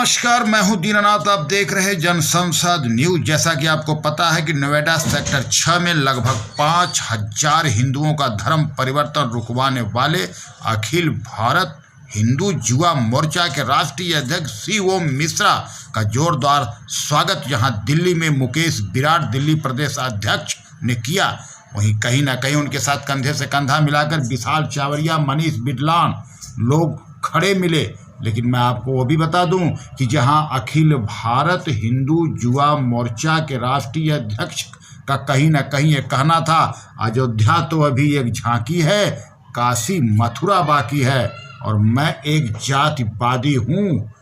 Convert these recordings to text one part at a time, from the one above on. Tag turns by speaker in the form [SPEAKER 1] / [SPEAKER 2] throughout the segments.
[SPEAKER 1] नमस्कार, मैं हूं दीनानाथ। आप देख रहे हैं जन संसद न्यूज। जैसा कि आपको पता है कि नोएडा सेक्टर 6 में लगभग 5000 हिंदुओं का धर्म परिवर्तन रुकवाने वाले अखिल भारत हिंदू युवा मोर्चा के राष्ट्रीय अध्यक्ष सी ओम मिश्रा का जोरदार स्वागत यहां दिल्ली में मुकेश विराट दिल्ली प्रदेश अध्यक्ष ने किया। वहीं कहीं ना कहीं उनके साथ कंधे से कंधा मिलाकर विशाल चावरिया, मनीष बिडलान लोग खड़े मिले। लेकिन मैं आपको वो भी बता दूं कि जहां अखिल भारत हिंदू युवा मोर्चा के राष्ट्रीय अध्यक्ष का कहीं ना कहीं ये कहना था, अयोध्या तो अभी एक झांकी है, काशी मथुरा बाकी है और मैं एक जातिवादी हूँ,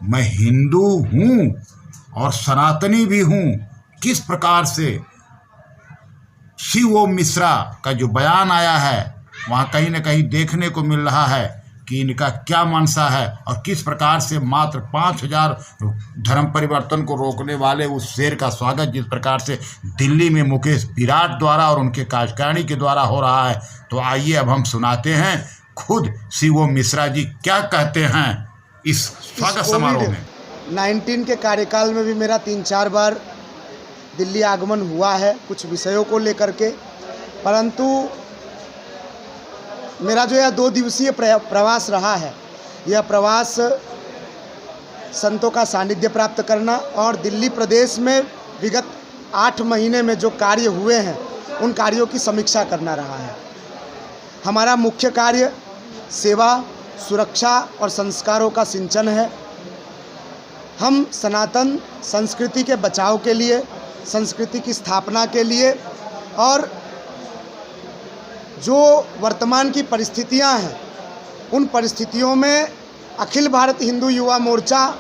[SPEAKER 1] मैं हिंदू हूँ और सनातनी भी हूँ। किस प्रकार से सी ओम मिश्रा का जो बयान आया है वहाँ कहीं ना कहीं देखने को मिल रहा है कि इनका क्या मंशा है और किस प्रकार से मात्र 5000 धर्म परिवर्तन को रोकने वाले उस शेर का स्वागत जिस प्रकार से दिल्ली में मुकेश विराट द्वारा और उनके कार्यकारिणी के द्वारा हो रहा है। तो आइए अब हम सुनाते हैं खुद सी ओम मिश्रा जी क्या कहते हैं इस स्वागत समारोह में।
[SPEAKER 2] 19 के कार्यकाल में भी मेरा 3-4 बार दिल्ली आगमन हुआ है कुछ विषयों को लेकर के, परंतु मेरा जो यह 2 दिवसीय प्रवास रहा है, यह प्रवास संतों का सानिध्य प्राप्त करना और दिल्ली प्रदेश में विगत 8 महीने में जो कार्य हुए हैं उन कार्यों की समीक्षा करना रहा है। हमारा मुख्य कार्य सेवा, सुरक्षा और संस्कारों का सिंचन है। हम सनातन संस्कृति के बचाव के लिए, संस्कृति की स्थापना के लिए और जो वर्तमान की परिस्थितियां हैं उन परिस्थितियों में अखिल भारत हिंदू युवा मोर्चा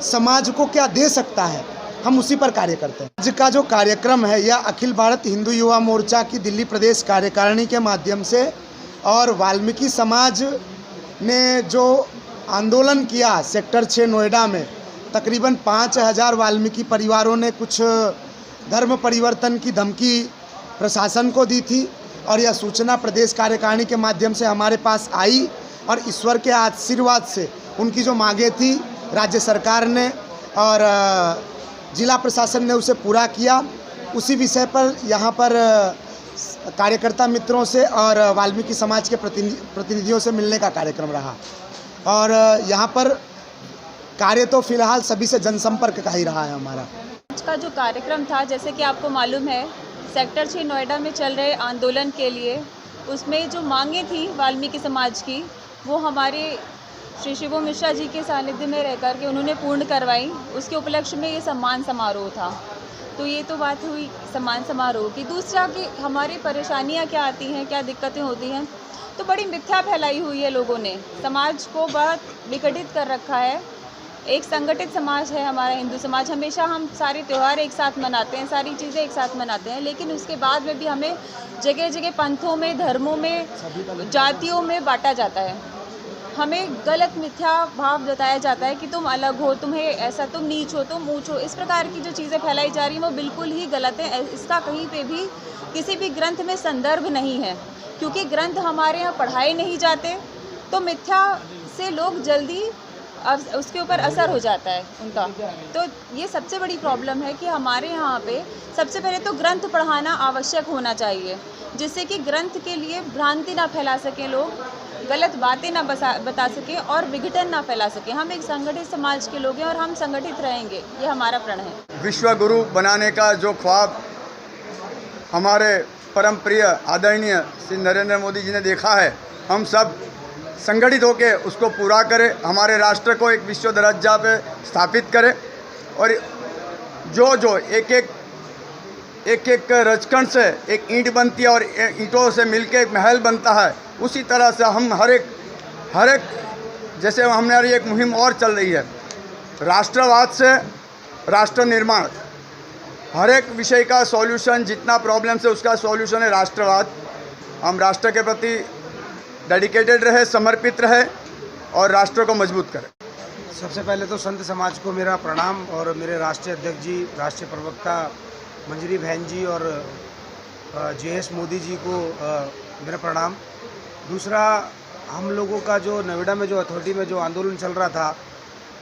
[SPEAKER 2] समाज को क्या दे सकता है, हम उसी पर कार्य करते हैं। आज का जो कार्यक्रम है यह अखिल भारत हिंदू युवा मोर्चा की दिल्ली प्रदेश कार्यकारिणी के माध्यम से और वाल्मीकि समाज ने जो आंदोलन किया सेक्टर 6 नोएडा में, तकरीबन 5000 वाल्मीकि परिवारों ने कुछ धर्म परिवर्तन की धमकी प्रशासन को दी थी और यह सूचना प्रदेश कार्यकारिणी के माध्यम से हमारे पास आई और ईश्वर के आशीर्वाद से उनकी जो मांगे थी राज्य सरकार ने और जिला प्रशासन ने उसे पूरा किया। उसी विषय पर यहाँ पर कार्यकर्ता मित्रों से और वाल्मीकि समाज के प्रतिनिधियों से मिलने का कार्यक्रम रहा और यहाँ पर कार्य तो फिलहाल सभी से जनसंपर्क का ही रहा है हमारा।
[SPEAKER 3] आज का जो कार्यक्रम था, जैसे कि आपको मालूम है, सेक्टर 6 नोएडा में चल रहे आंदोलन के लिए उसमें जो मांगे थी वाल्मीकि समाज की, वो हमारे श्री सी ओम मिश्रा जी के सानिध्य में रहकर के उन्होंने पूर्ण करवाई। उसके उपलक्ष्य में ये सम्मान समारोह था। तो ये तो बात हुई सम्मान समारोह की। दूसरा कि हमारी परेशानियां क्या आती हैं, क्या दिक्कतें होती हैं, तो बड़ी मिथ्या फैलाई हुई है लोगों ने, समाज को बहुत विघटित कर रखा है। एक संगठित समाज है हमारा हिंदू समाज, हमेशा हम सारे त्यौहार एक साथ मनाते हैं, सारी चीज़ें एक साथ मनाते हैं, लेकिन उसके बाद में भी हमें जगह जगह पंथों में, धर्मों में, जातियों में बांटा जाता है। हमें गलत मिथ्या भाव जताया जाता है कि तुम अलग हो, तुम्हें ऐसा, तुम नीच हो, तुम ऊंच हो। इस प्रकार की जो चीज़ें फैलाई जा रही हैं वो बिल्कुल ही गलत है। इसका कहीं पे भी किसी भी ग्रंथ में संदर्भ नहीं है, क्योंकि ग्रंथ हमारे यहाँ पढ़ाए नहीं जाते, तो मिथ्या से लोग जल्दी उसके ऊपर असर हो जाता है उनका। तो ये सबसे बड़ी प्रॉब्लम है कि हमारे यहाँ पे सबसे पहले तो ग्रंथ पढ़ाना आवश्यक होना चाहिए, जिससे कि ग्रंथ के लिए भ्रांति ना फैला सकें लोग, गलत बातें ना बता सकें और विघटन ना फैला सकें। हम एक संगठित समाज के लोग हैं और हम संगठित रहेंगे, ये हमारा प्रण है।
[SPEAKER 4] विश्व गुरु बनाने का जो ख्वाब हमारे परम प्रिय आदरणीय श्री नरेंद्र मोदी जी ने देखा है, हम सब संगठित होकर उसको पूरा करें, हमारे राष्ट्र को एक विश्व दर्जा पे स्थापित करें और जो एक रचकण से एक ईंट बनती है और ईंटों से मिलके एक महल बनता है, उसी तरह से हम हर एक जैसे हमारी एक मुहिम और चल रही है, राष्ट्रवाद से राष्ट्र निर्माण। हर एक विषय का सॉल्यूशन, जितना प्रॉब्लम्स है उसका सॉल्यूशन है राष्ट्रवाद। हम राष्ट्र के प्रति डेडिकेटेड रहे, समर्पित रहे और राष्ट्र को मजबूत करें।
[SPEAKER 2] सबसे पहले तो संत समाज को मेरा प्रणाम और मेरे राष्ट्रीय अध्यक्ष जी, राष्ट्रीय प्रवक्ता मंजरी बहन जी और JS मोदी जी को मेरा प्रणाम। दूसरा, हम लोगों का जो नोएडा में जो अथॉरिटी में जो आंदोलन चल रहा था,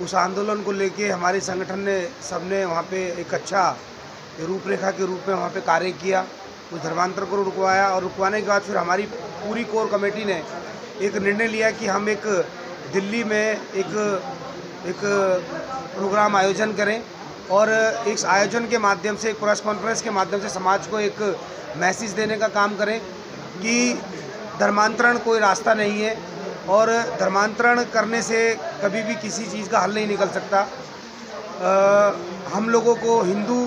[SPEAKER 2] उस आंदोलन को लेके हमारे संगठन ने सबने वहाँ पे एक अच्छा रूपरेखा के रूप में वहाँ पे कार्य किया, उस धर्मांतर को रुकवाया। और रुकवाने के बाद फिर हमारी पूरी कोर कमेटी ने एक निर्णय लिया कि हम एक दिल्ली में एक प्रोग्राम आयोजन करें और इस आयोजन के माध्यम से, एक प्रेस कॉन्फ्रेंस के माध्यम से समाज को एक मैसेज देने का काम करें कि धर्मांतरण कोई रास्ता नहीं है और धर्मांतरण करने से कभी भी किसी चीज़ का हल नहीं निकल सकता। हम लोगों को हिंदू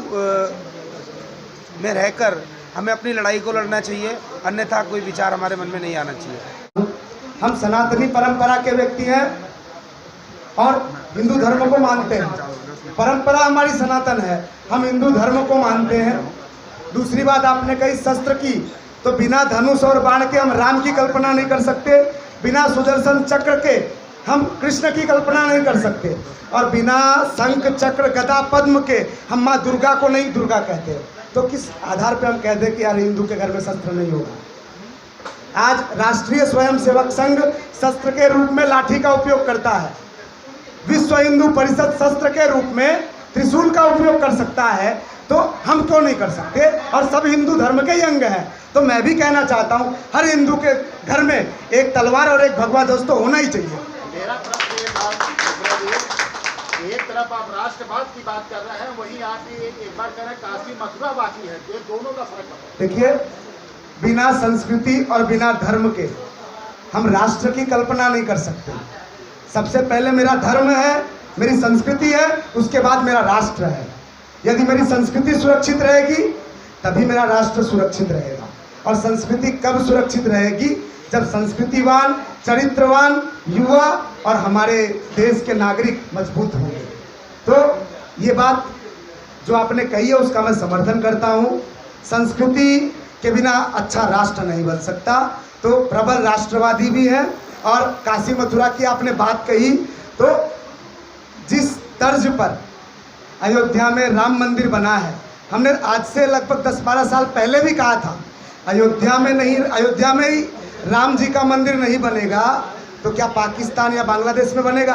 [SPEAKER 2] में रहकर हमें अपनी लड़ाई को लड़ना चाहिए, अन्यथा कोई विचार हमारे मन में नहीं आना चाहिए।
[SPEAKER 5] हम सनातनी परंपरा के व्यक्ति हैं और हिंदू धर्म को मानते हैं। परंपरा हमारी सनातन है, हम हिंदू धर्म को मानते हैं। दूसरी बात आपने कही शस्त्र की, तो बिना धनुष और बाण के हम राम की कल्पना नहीं कर सकते, बिना सुदर्शन चक्र के हम कृष्ण की कल्पना नहीं कर सकते, और बिना शंख चक्र गदा पद्म के हम माँ दुर्गा को नहीं दुर्गा कहते। तो किस आधार पे हम कह दें कि यार हिंदू के घर में शस्त्र नहीं होगा। आज राष्ट्रीय स्वयंसेवक संघ शस्त्र के रूप में लाठी का उपयोग करता है, विश्व हिंदू परिषद शस्त्र के रूप में त्रिशूल का उपयोग कर सकता है, तो हम क्यों नहीं कर सकते? और सब हिंदू धर्म के ही अंग हैं। तो मैं भी कहना चाहता हूँ हर हिंदू के घर में एक तलवार और एक भगवा ध्वज तो होना ही चाहिए।
[SPEAKER 6] मेरा प्रश्न ये था, एक तरफ आप राष्ट्रवाद की बात कर रहे हैं, वहीं आप एक बार कह रहे हैं काशी मथुरा बाकी है, ये दोनों का फर्क है।
[SPEAKER 5] देखिए, बिना संस्कृति और बिना धर्म के हम राष्ट्र की कल्पना नहीं कर सकते। सबसे पहले मेरा धर्म है, मेरी संस्कृति है, उसके बाद मेरा राष्ट्र है। यदि मेरी संस्कृति सुरक्षित रहेगी तभी मेरा राष्ट्र सुरक्षित रहेगा। और संस्कृति कब सुरक्षित रहेगी? जब संस्कृतिवान, चरित्रवान युवा और हमारे देश के नागरिक मजबूत होंगे। तो ये बात जो आपने कही है उसका मैं समर्थन करता हूँ। संस्कृति के बिना अच्छा राष्ट्र नहीं बन सकता। तो प्रबल राष्ट्रवादी भी है। और काशी मथुरा की आपने बात कही, तो जिस तर्ज पर अयोध्या में राम मंदिर बना है, हमने आज से लगभग 10-12 साल पहले भी कहा था अयोध्या में ही राम जी का मंदिर नहीं बनेगा तो क्या पाकिस्तान या बांग्लादेश में बनेगा?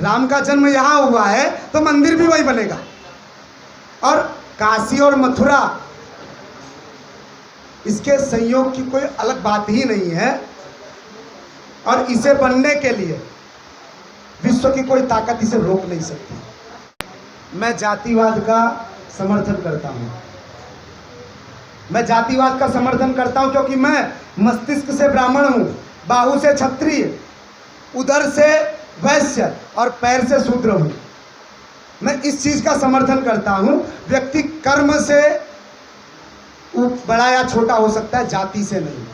[SPEAKER 5] राम का जन्म यहाँ हुआ है तो मंदिर भी वही बनेगा। और काशी और मथुरा, इसके संयोग की कोई अलग बात ही नहीं है। और इसे बनने के लिए विश्व की कोई ताकत इसे रोक नहीं सकती। मैं जातिवाद का समर्थन करता हूँ। मैं जातिवाद का समर्थन करता हूँ क्योंकि मैं मस्तिष्क से ब्राह्मण हूँ, बाहु से क्षत्रिय, उदर से वैश्य और पैर से शूद्र हूँ। मैं इस चीज़ का समर्थन करता हूँ। व्यक्ति कर्म से बड़ा या छोटा हो सकता है, जाति से नहीं।